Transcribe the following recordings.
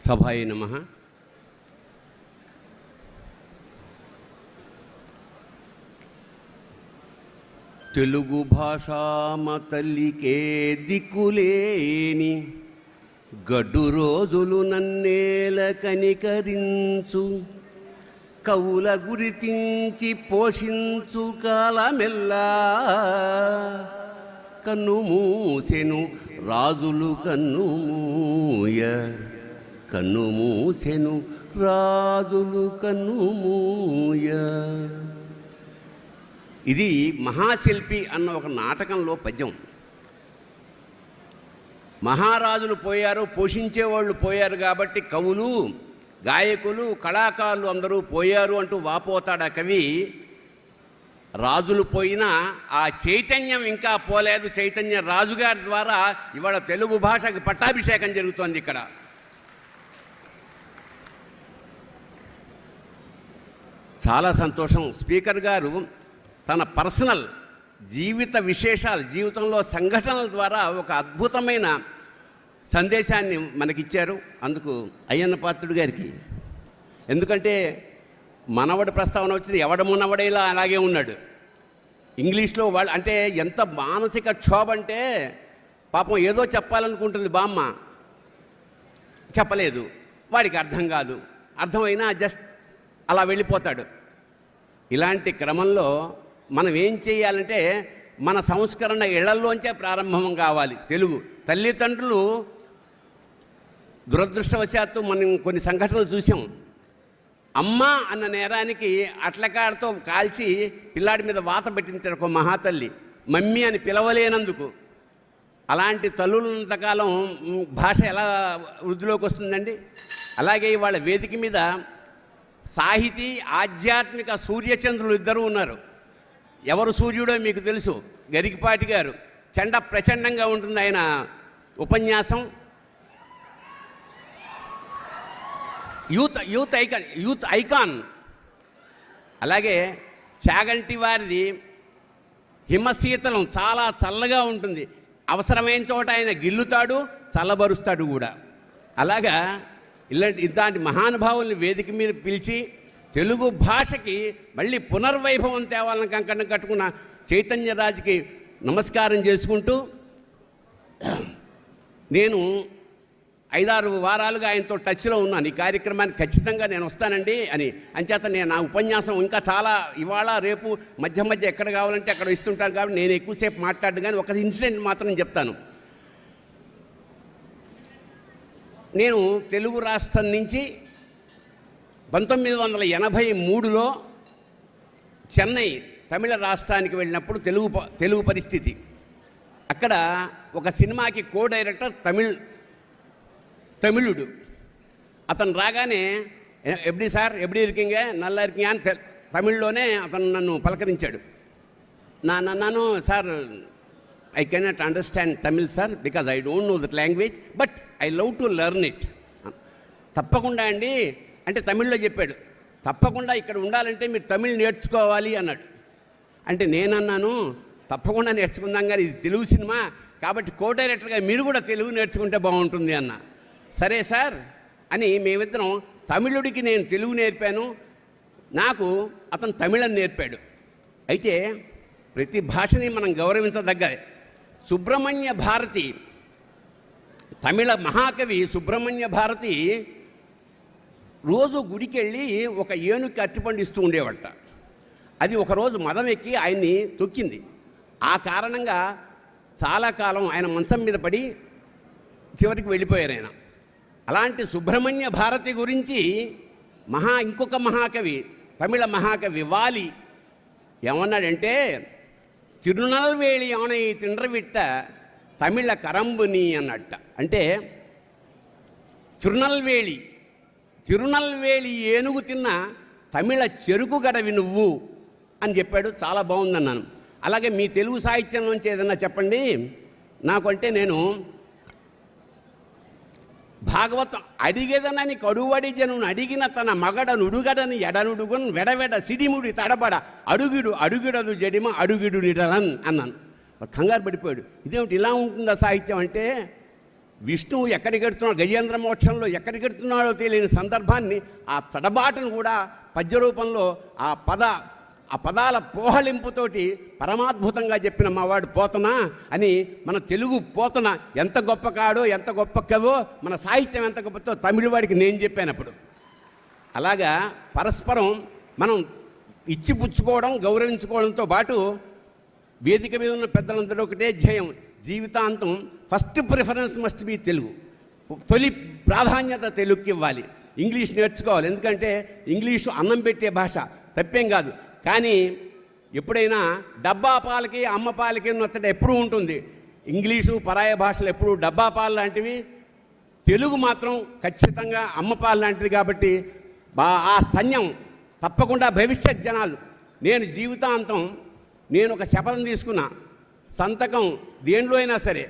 సభాయ నమః. తెలుగు భాషామ తల్లికే దిక్కులేని గడ్డు రోజులు నన్నేల కనికరించు, కవుల గురితించి పోషించు కాలమెల్లా కన్ను మూసెను రాజులు కన్నుమూయ, కన్ను మూసెను రాజులు కన్నుమూయ. ఇది మహాశిల్పి అన్న ఒక నాటకంలో పద్యం. మహారాజులు పోయారు, పోషించేవాళ్ళు పోయారు కాబట్టి కవులు, గాయకులు, కళాకారులు అందరూ పోయారు అంటూ వాపోతాడు ఆ కవి. రాజులు పోయినా ఆ చైతన్యం ఇంకా పోలేదు. చైతన్య రాజుగారి ద్వారా ఇవాళ తెలుగు భాషకి పట్టాభిషేకం జరుగుతోంది ఇక్కడ. చాలా సంతోషం. స్పీకర్ గారు తన పర్సనల్ జీవిత విశేషాలు, జీవితంలో సంఘటనల ద్వారా ఒక అద్భుతమైన సందేశాన్ని మనకిచ్చారు. అందుకు అయ్యన్న పాత్రుడు గారికి, ఎందుకంటే మనవడి ప్రస్తావన వచ్చింది, ఎవడ మనవడేలా అలాగే ఉన్నాడు. ఇంగ్లీష్లో వాళ్ళు అంటే ఎంత మానసిక క్షోభ అంటే, పాపం ఏదో చెప్పాలనుకుంటుంది బామ్మ, చెప్పలేదు, వాడికి అర్థం కాదు, అర్థమైనా జస్ట్ అలా వెళ్ళిపోతాడు. ఇలాంటి క్రమంలో మనం ఏం చేయాలంటే మన సంస్కరణ ఇళ్లల్లోంచే ప్రారంభం కావాలి. తెలుగు తల్లిదండ్రులు దురదృష్టవశాత్తు మనం కొన్ని సంఘటనలు చూసాం. అమ్మ అన్న నేరానికి అట్లకాడతో కాల్చి పిల్లాడి మీద వాత పెట్టించారు ఒక మహాతల్లి, మమ్మీ అని పిలవలేనందుకు. అలాంటి తల్లులంతకాలం భాష ఎలా వృద్ధిలోకి వస్తుందండి? అలాగే ఇవాళ వేదిక మీద సాహితీ ఆధ్యాత్మిక సూర్యచంద్రులు ఇద్దరు ఉన్నారు. ఎవరు సూర్యుడో మీకు తెలుసు, గరికపాటి గారు. చండ ప్రచండంగా ఉంటుంది ఆయన ఉపన్యాసం. Youth icon. అలాగే చాగంటి వారిది హిమశీతలం, చాలా చల్లగా ఉంటుంది. అవసరమైన చోట ఆయన గిల్లుతాడు, చల్లబరుస్తాడు కూడా. అలాగా ఇలాంటి మహానుభావుల్ని వేదిక మీద పిలిచి తెలుగు భాషకి మళ్ళీ పునర్వైభవం తేవాలని కంకణం కట్టుకున్న చైతన్యరాజుకి నమస్కారం చేసుకుంటూ, నేను 5-6 వారాలుగా ఆయనతో టచ్లో ఉన్నాను. ఈ కార్యక్రమానికి ఖచ్చితంగా నేను వస్తానండి అని. అంచేత నేను నా ఉపన్యాసం ఇంకా చాలా ఇవాళ రేపు మధ్య మధ్య ఎక్కడ కావాలంటే అక్కడ ఇస్తుంటాను కాబట్టి నేను ఎక్కువసేపు మాట్లాడు. కానీ ఒక ఇన్సిడెంట్ మాత్రం చెప్తాను. నేను తెలుగు రాష్ట్రం నుంచి 1983లో చెన్నై తమిళ రాష్ట్రానికి వెళ్ళినప్పుడు తెలుగు పరిస్థితి అక్కడ ఒక సినిమాకి కో డైరెక్టర్ తమిళుడు. అతను రాగానే ఎబ్డి సార్ ఎబ్డి ఇరికింగే నల్లా ఇరికింగే అని తమిళ్లోనే అతను నన్ను పలకరించాడు. నన్ను sir I cannot understand Tamil sir because I don't know that language but I love to learn it. తప్పకుండా అండి అంటే తమిళ్లో చెప్పాడు. తప్పకుండా ఇక్కడ ఉండాలంటే మీరు తమిళ్ నేర్చుకోవాలి అన్నాడు. అంటే నేనన్నాను తప్పకుండా నేర్చుకుందాం కానీ ఇది తెలుగు సినిమా కాబట్టి కో డైరెక్టర్గా మీరు కూడా తెలుగు నేర్చుకుంటే బాగుంటుంది అన్న. సరే సార్ అని మేమిద్దరం తమిళుడికి నేను తెలుగు నేర్పాను, నాకు అతను తమిళం నేర్పాడు. అయితే ప్రతి భాషని మనం గౌరవించదగ్గదే. సుబ్రహ్మణ్య భారతి, తమిళ మహాకవి సుబ్రహ్మణ్య భారతి రోజు గుడికి వెళ్ళి ఒక ఏనుగుకి అరటిపండు ఇస్తూ ఉండేవట. అది ఒకరోజు మదం ఎక్కి ఆయన్ని తొక్కింది. ఆ కారణంగా చాలా కాలం ఆయన మంచం మీద పడి చివరికి వెళ్ళిపోయారు ఆయన. అలాంటి సుబ్రహ్మణ్య భారతి గురించి ఇంకొక మహాకవి, తమిళ మహాకవి వాలి ఏమన్నాడంటే, తిరునల్వేలి ఆనై తిండ్రవిట్ట తమిళ కరంబుని అన్నట్ట. అంటే తిరునల్వేలి ఏనుగు తిన్న తమిళ చెరుకు గడవి నువ్వు అని చెప్పాడు. చాలా బాగుందన్నాను. అలాగే మీ తెలుగు సాహిత్యంలోంచి ఏదన్నా చెప్పండి నాకు అంటే, నేను భాగవతం అడిగేదనని కడువడి జనును అడిగిన తన మగడ నుడుగడని ఎడనుడుగున్ వెడవెడ సిడిముడి తడబడ అడుగిడదు జడిమ అడుగిడు నిడలన్ అన్నాను. కంగారు పడిపోయాడు. ఇదేమిటి ఇలా ఉంటుందా సాహిత్యం అంటే, విష్ణువు ఎక్కడికెడుతున్నాడు, గజేంద్ర మోక్షంలో ఎక్కడికెడుతున్నాడో తెలియని సందర్భాన్ని ఆ తడబాటును కూడా పద్య రూపంలో ఆ పదాల పోహలింపుతోటి పరమాద్భుతంగా చెప్పిన మావాడు పోతన అని, మన తెలుగు పోతన ఎంత గొప్ప కాడో ఎంత గొప్ప కవో, మన సాహిత్యం ఎంత గొప్పతో తమిళవాడికి నేను చెప్పానప్పుడు. అలాగా పరస్పరం మనం ఇచ్చిపుచ్చుకోవడం, గౌరవించుకోవడంతో పాటు వేదిక మీద ఉన్న పెద్దలందరూ ఒకటే ధ్యేయం, జీవితాంతం first preference must be Telugu. తొలి ప్రాధాన్యత తెలుగుకి ఇవ్వాలి. ఇంగ్లీష్ నేర్చుకోవాలి, ఎందుకంటే ఇంగ్లీషు అన్నం పెట్టే భాష, తప్పేం కాదు. కానీ ఎప్పుడైనా డబ్బా పాలకి అమ్మ పాలకి నొత్తట ఎప్పుడూ ఉంటుంది. ఇంగ్లీషు పరాయ భాషలు ఎప్పుడు డబ్బా పాలు లాంటివి, తెలుగు మాత్రం ఖచ్చితంగా అమ్మ పాలు లాంటిది. కాబట్టి ఆ స్తన్యం తప్పకుండా భవిష్యత్ జనాలు, నేను జీవితాంతం నేను ఒక శపథం తీసుకున్నా, సంతకం దేంట్లో అయినా సరే,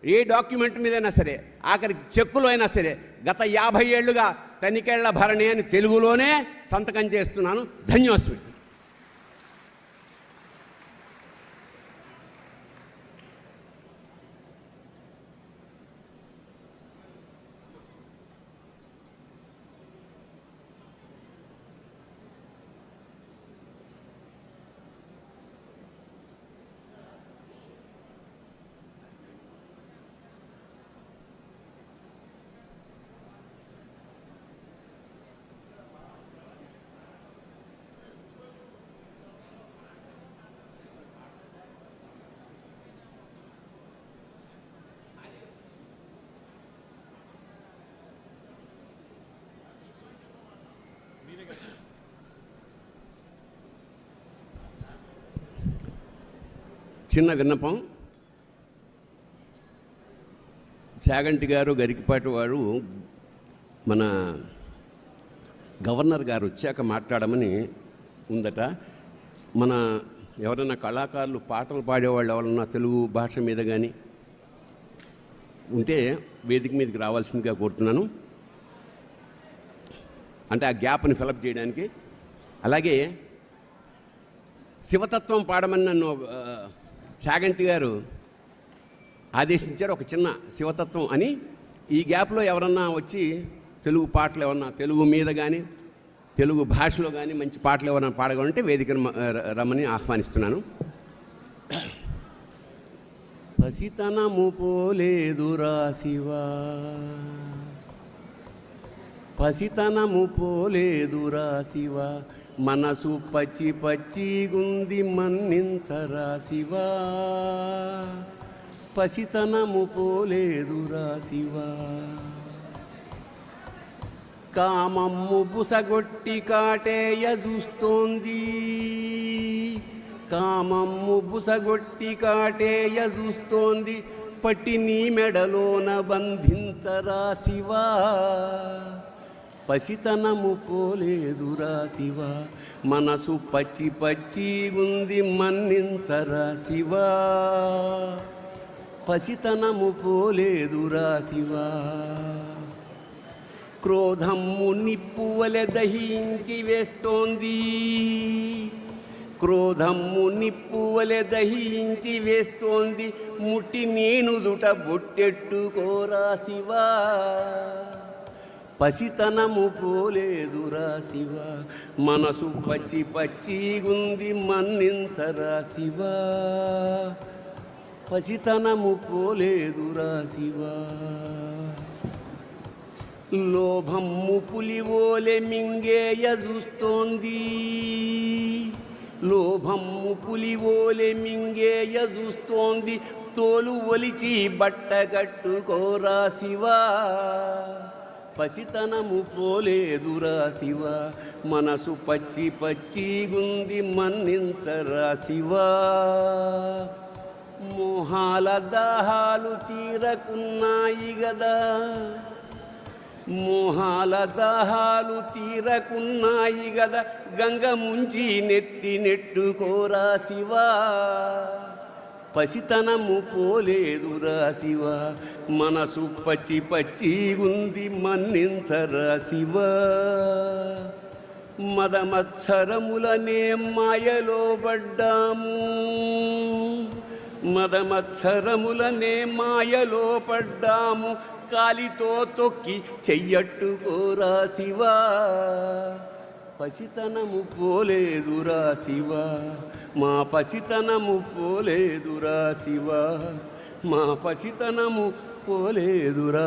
ఏ డాక్యుమెంట్ మీదైనా సరే, ఆఖరికి చెక్కులో అయినా సరే, గత 50 ఏళ్లుగా తనికెళ్ల భరణి అని తెలుగులోనే సంతకం చేస్తున్నాను. ధన్యోస్మి. చిన్న విన్నపం, చాగంటి గారు, గరికిపాటి వారు మన గవర్నర్ గారు వచ్చాక మాట్లాడమని ఉందట. మన ఎవరైనా కళాకారులు పాటలు పాడేవాళ్ళు ఎవరన్నా తెలుగు భాష మీద కానీ ఉంటే వేదిక మీదకి రావాల్సిందిగా కోరుతున్నాను, అంటే ఆ గ్యాప్ని ఫిలప్ చేయడానికి. అలాగే శివతత్వం పాడమని నన్ను చాగంటి గారు ఆదేశించారు, ఒక చిన్న శివతత్వం అని. ఈ గ్యాప్లో ఎవరన్నా వచ్చి తెలుగు పాటలు ఎవరన్నా తెలుగు మీద కానీ తెలుగు భాషలో కానీ మంచి పాటలు ఎవరన్నా పాడగలంటే వేదికను రమ్మని ఆహ్వానిస్తున్నాను. పసితనము పోలేదురా శివా, పసితనము పోలేదురా శివా, మనసు పచ్చి పచ్చి గుంది మన్నించరా శివా, పసితనము పోలేదురా శివా, కామమ్ము బుసగొట్టి కాటేయ చూస్తోంది, కామమ్ము బుసగొట్టి కాటేయ చూస్తోంది, పట్టి నీ మెడలోన బంధించరా శివా, పసితనము పోలేదురా శివా, మనసు పచ్చి పచ్చి ఉంది మన్నించరా శివా, పసితనము పోలేదురా శివా, క్రోధము నిప్పువలె దహించి వేస్తోంది, క్రోధము నిప్పువలె దహించి వేస్తోంది, ముట్టి నేను దుట బొట్టెట్టుకోరా శివా, పసితనము పోలేదురా శివా, మనసు పచ్చి పచ్చి గుంది మన్నించరా శివా, పసితనము పోలేదురా శివా, లోభమ్ము పులివోలె మింగేయ చూస్తోంది, లోభమ్ము పులివోలె మింగేయ చూస్తోంది, తోలు ఒలిచి బట్టగట్టుకోరా శివా, పసితనము పోలేదురా శివా, మనసు పచ్చి పచ్చి గుంది మన్నించరా శివా, మోహాల దాహాలు తీరకున్నాయి గదా, మోహాల దాహాలు తీరకున్నాయి గదా, గంగ ముంచి నెత్తి నెట్టుకోరా శివా, పసితనము పోలేదురా శివా, మనసు పచ్చి పచ్చి ఉంది మన్నించరా శివా, మదమత్సరములనే మాయలో పడ్డాము, మదమత్సరములనే మాయలో పడ్డాము, కాలితో తొక్కి చెయ్యట్టుకోరా శివా. పసితనము పోలేదురా శివా, మా పసితనము పోలేదురా శివా, మా పసితనము పోలేదురా.